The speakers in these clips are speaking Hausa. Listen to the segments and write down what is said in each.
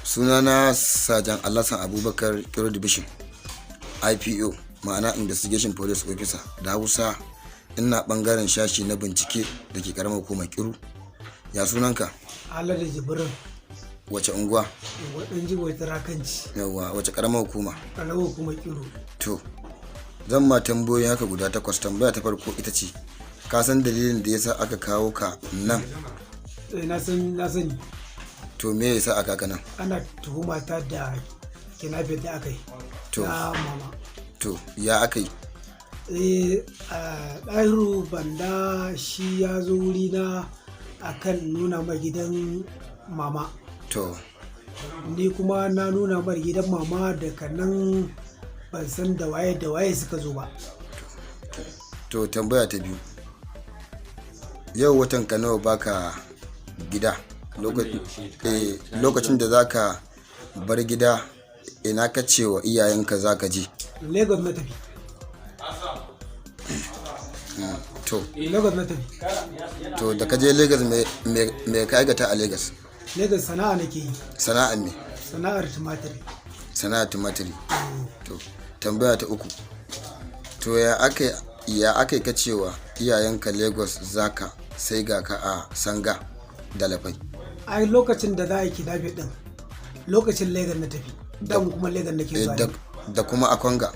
Sunana Sajan Alhassan Abubakar Kiro Division IPO, ma'ana Investigation Police Officer da Hausa. Ina bangaren shashi na bincike da ke karamar hukumar Kiru. Ya sunanka? Haladu Jibrin. Wace unguwa? Wadan jibo Tarakanci. Yawa, wace karamar hukuma? Karamar hukumar Kiru. To, zan ma tambayoyi haka guda 8. Tambaya ta farko ita ce, ka san dalilin da yasa aka kawo ka nan? Na sani. To me yasa aka ka nan? Ana tuhuma ta da kidnapping da aka yi. To. Na mama. To, ya aka yi? Ɗahiru Banda shi ya zo wuri na akan nuna mai gidan mama. To, Ni kuma na nuna mai gidan mama, daga nan ban san da waye suka zo ba. to tambaya ta biyu. Yau watan ka nawa baka gida? Lokacin da zaka bar gida, ina ka ce wa iyayenka zaka je? Lagos na tafi. To, Lagos na tafi. to da ka je Lagos me ka aikata a Lagos? Lagos sana'a nake yi. Sana'an me? Sana'ar tumatiri. Sana'ar tumatiri. To, tambaya ta uku. To ya aka ka cewa iyayenka Lagos zaka sai ga ka a Sanga da Lafai? Ai lokacin da za a yi kidnapping din, lokacin Lagos na tafi. Dan kuma Lagos nake zuwa. Da kuma a Konga.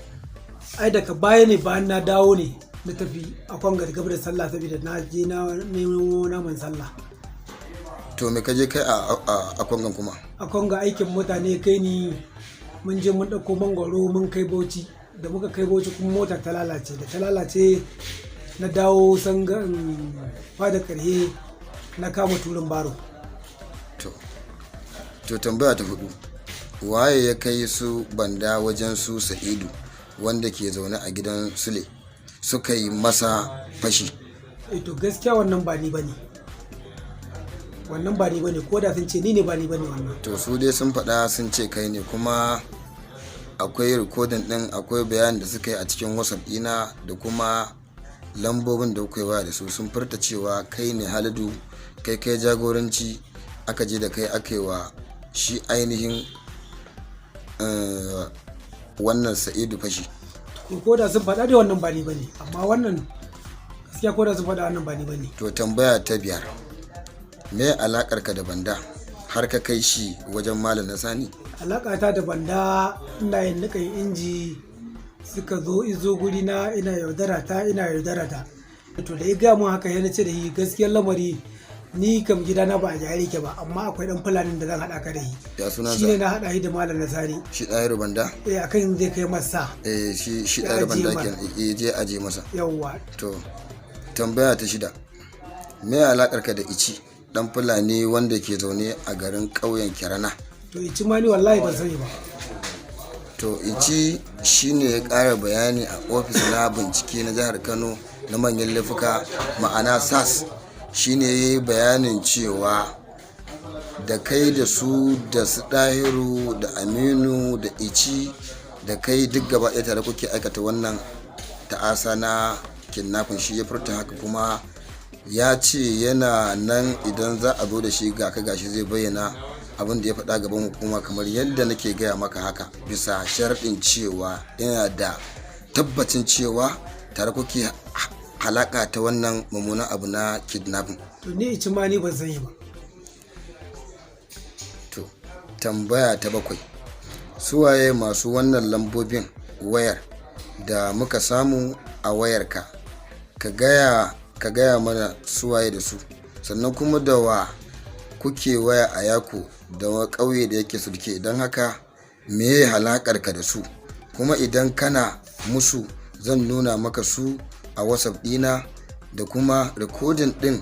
Ai daga baya ne, bayan na dawo ne na tafi a Konga da gabar sallah, saboda na je na nemo naman sallah. To me ka je kai a Kongan kuma? A Konga aikin mutane kai ni, mun je mun ɗauko mangwaro mun kai Bauchi. Da muka kai Bauchi kuma motar ta lalace. Da ta lalace na dawo Sanga fada karhe, na kama turin baro. To tambaya ta 4. Waye ya kai su Banda wajen su Sa'idu wanda ke zaune a gidan Sule suka yi masa fashi? To gaskiya wannan ba ni bane. Wannan ba ni bane, ko da sun ce ni ne, ba ni bane wannan. To su dai sun faɗa sun ce kai ne, kuma akwai rikodin ɗin, akwai bayanin da suka yi a cikin WhatsApp ɗina da kuma lambobin da kuka yi waya da su. Sun furta cewa kai ne Haladu, kai jagoranci aka je da kai aka yi wa shi ainihin wannan Sa'idu fashi. Ko da sun faɗa da wannan ba ni bane, amma wannan gaskiya ko da sun faɗa wannan ba ni bane. To tambaya ta 5. Me alakarka da Banda har ka kai shi wajen Malam na Sani? Alakata da Banda, ina yin nikan inji, suka izo guri na, ina yaudara ta. To da ya gaya mun haka, yana ce da yi gaskiyar lamari, ni kam gidana ba a jari ke ba, amma akwai dan fulanin da zan haɗa ka da yi. Ya sunansa? Shi ne na haɗa shi da Malam na Sani. Shi Ɗahiru Banda? Akan zai kai masa. Shi Ɗahiru Banda ke je aje masa. Yawwa. To tambaya ta 6. Me alakarka da Ici, dan fulani wanda ke zaune a garin ƙauyen Kirana? To Ici ma ni wallahi ban sani ba. To Ici shine ya ƙara bayani a ofis na bincike na jihar Kano na manyan laifuka, ma'ana SAS. Shine ya yi bayanin cewa da kai da su da su Ɗahiru da Aminu da Ici da kai duk gaba ɗaya tare kuke aikata wannan ta'asa na kidnapping. Shi ya furta haka, kuma ya ce yana nan idan za a zo da shi ga gashi zai bayyana abin da ya faɗa gaban hukuma, kamar yadda nake gaya maka haka, bisa sharɗin cewa yana da tabbacin cewa tare kuke halaka ta wannan mummunan abu na kidnapping. To ni Ici ma ni ban sani ba. To tambaya ta 7. Suwaye masu wannan lambobin wayar da muka samu a wayarka? Ka gaya mana suwaye da su, sannan kuma da wa kuke waya a Yako da ƙauye da yake Sulke. Don haka meye halakarka da su? Kuma idan kana musu, zan nuna maka su a WhatsApp ɗina da kuma rikodin ɗin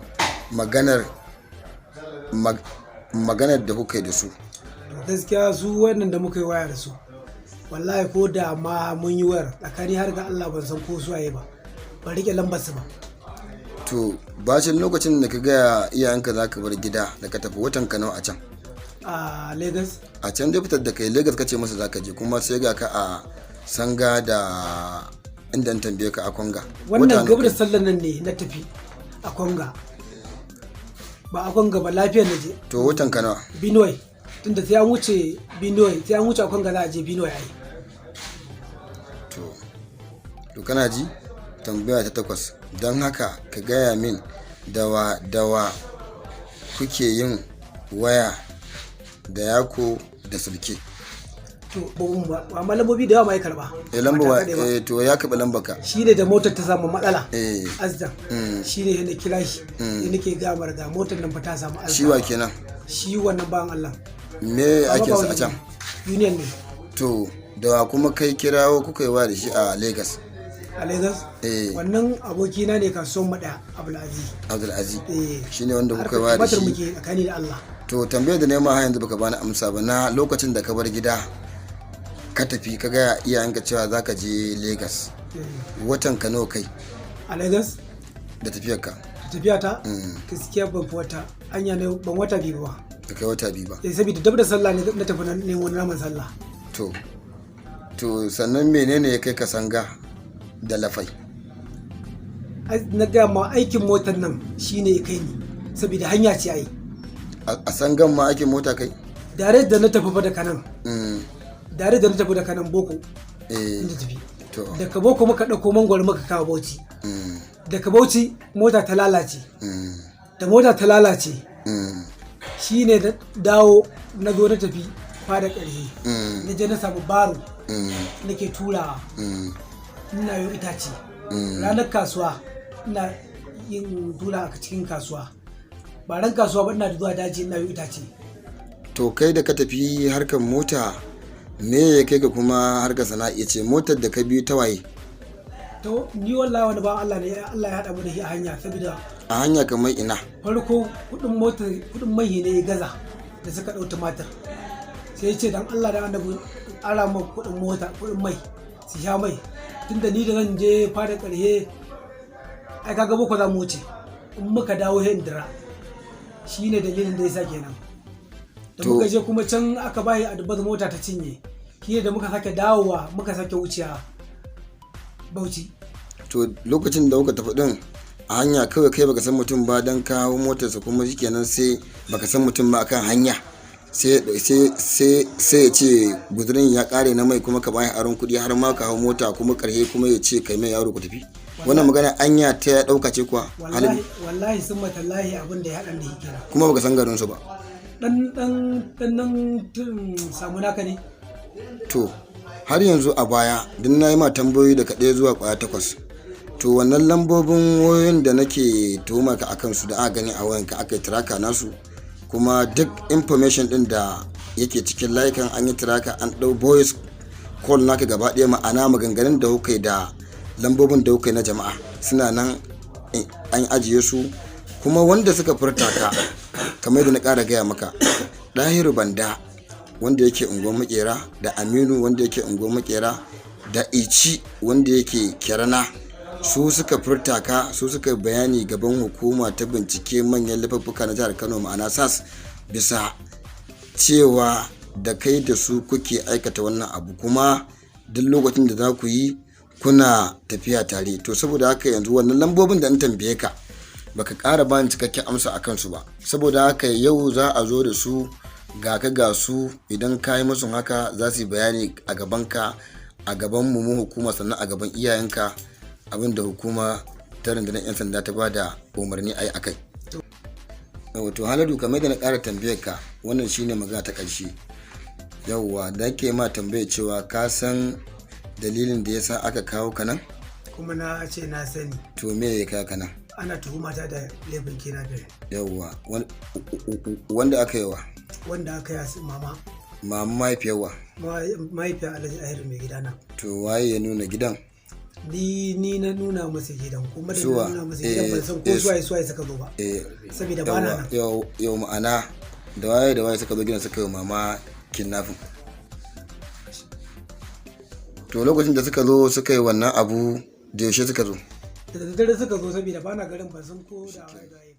maganar da kuka yi da su. Gaskiya su wannan da muka yi waya da su, wallahi ko da ma mun yi wayar, tsakani har ga Allah ban san ko suwaye ba, ban rike lambar su ba. To bacin lokacin da ka gaya iyayenka za ka bar gida da ka tafi, watan ka nawa a can? A Lagos. A can dai fitar da kai Lagos ka ce masa za ka je, kuma sai ga ka a Sanga da inda tambaye ka a Konga. Wannan gabar sallan nan ne na tafi a Konga, ba a Konga ba, lafiyar na je. To watan ka nawa? Benue. tunda sai an wuce Benue, sai an wuce Akwanga za a je Benue ai. To kana ji tambaya ta 8 don haka ka gaya min dawa kuke yin waya da Yako da Sulke. To amma lambobi da yawa ma ya karba. Lamba to ya karba lambarka. Shi ne da motar ta samu matsala. Azdan. Shi ne yana kira shi. Ya nake gamar ga motar nan fa ta samu azdan. Shi wa kenan? Shi wannan bayan Allah. Me ake sa a can? Union ne. To da kuma kai kirawo kuka yi wa da shi a Lagos. A Lagos? Wannan abokina ne kasuwan maɗa Abdulaziz. Shi ne wanda kuka yi wa da shi. Muke tsakani da Allah. To tambayar da nema har yanzu baka bani amsa ba na lokacin da ka bar gida ka tafi ka gaya iyayenka cewa za ka je Lagos. Watan ka nawa kai? A Lagos? Da tafiyarka. Tafiyata? Gaskiya ban fi wata. Anya ne ban wata biyu ba. Da kai wata biyu ba. Saboda dab da sallah ne na tafi nemo naman sallah. To sannan menene ya kai ka Sanga da Lafai? Na gaya ma aikin motar nan shine ya kai ni. Saboda hanya ce ai. A Sangan ma aikin mota kai? Dare da na tafi fa da kanan. Dare da na tafi da kanan Boko. Inda tafi. Daga Boko muka ɗauko mangwaro muka kawo Bauchi. Daga Bauchi mota ta lalace. Da mota ta lalace. Shi ne da dawo na zo na tafi fada ƙarfi. Na je na samu baro. Nake turawa. Ina yin itace. Ranar kasuwa ina yin tula a cikin kasuwa. Ba ran kasuwa ba ina zuwa daji ina yin itace. To kai da ka tafi harkar mota me ya kai ga kuma harkar sana'a ce motar da ka biyu ta waye? To ni wallahi wani ba Allah ne Allah ya haɗa mu da shi a hanya saboda a hanya kamar ina? Farko kudin mai ne ya gaza da suka ɗau tumatir. Sai ya ce dan Allah da annabi ara ma kudin mai su sha mai tunda ni da zan je fara ƙarhe ai kaga boko za mu wuce in muka dawo hindira shine dalilin da yasa kenan. Da muka je kuma can aka bayi a dubbar mota ta cinye shi da muka sake dawowa muka sake wuciya Bauchi. To lokacin da kuka tafi din a hanya kawai kai baka san mutum ba dan kawo motarsa kuma shikenan sai baka san mutum ba akan hanya sai ya ce guzurin ya kare na mai kuma ka bayan aron kuɗi har ma ka hau mota kuma karhe kuma ya ce kai mai yaro ku tafi. Wannan magana anya ta ya dauka ce kuwa? Wallahi sun matallahi abin da ya haɗa da hikira. Kuma baka san garin su ba. Dan samu naka ne. To har yanzu a baya din nayi ma tambayoyi daga 1 zuwa 8. To wannan lambobin wayoyin da nake tuhuma ka akan su da aka gani a wayanka aka yi tracker nasu kuma duk information din da yake cikin layukan an yi tracker an dau voice call naka gaba ɗaya ma'ana maganganun da kuka da lambobin da kuka na jama'a suna nan an ajiye su kuma wanda suka furta ka kamar da na ƙara gaya maka Dahiru Banda wanda yake unguwar Makera da Aminu wanda yake unguwar Makera da Ici wanda yake Kirana su suka furta ka su suka bayani gaban hukuma ta bincike manyan laifuffuka na jihar Kano ma'ana SAS bisa cewa da kai da su kuke aikata wannan abu kuma duk lokacin da za ku yi kuna tafiya tare. To saboda haka yanzu wannan lambobin da an tambaye ka baka ƙara bani cikakken amsa a kansu ba saboda haka yau za a zo da su ga su idan ka yi musu haka za su yi bayani a gabanka a gaban mu hukuma sannan a gaban iyayenka abinda hukuma ta rundunar 'yan sanda ta bada umarni a yi akai. Wato Haladu kamar da na ƙara tambayar ka wannan shine magana ta ƙarshe. Yauwa da ke ma tambayar cewa ka san dalilin da yasa aka kawo ka nan? Kuma na ce na sani. To me ya kawo ka nan? Ana tuhumata da laifin kina da. Yauwa wanda aka yi wa? Wanda aka yi mama. Mama mahaifiyar wa? Mahaifiyar Alhaji Ahiru mai gidana. To waye ya nuna gidan? Ni na nuna masa gidan kuma da na nuna masa gidan ban san ko suwaye suka zo ba. Saboda ba na nan. Yau ma'ana da waye suka zo gidan suka yi mama kidnapping. To lokacin da suka zo suka yi wannan abu da yaushe suka zo? Da daddare suka zo saboda ba na garin ban san ko da waye.